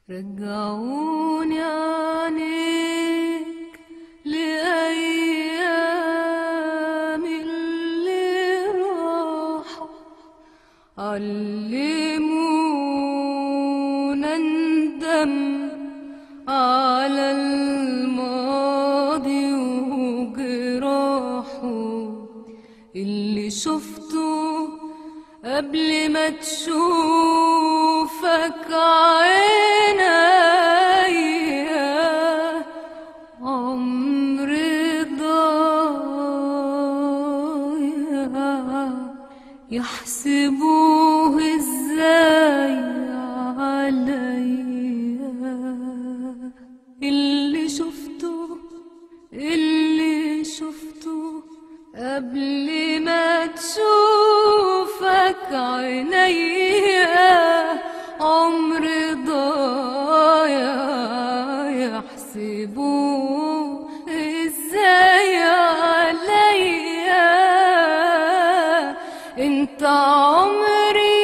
رجعوني عنيك لأيام اللي راحوا، علمونا ندم على الماضي وجراحه. اللي شفته قبل ما تشوفك عينيا، عمري ضايع يحسبوه ازاي عليا. اللي شفته قبل ما تشوفك عينيا، عمري ضايع يحسبوه ازاي عليا. انت عمري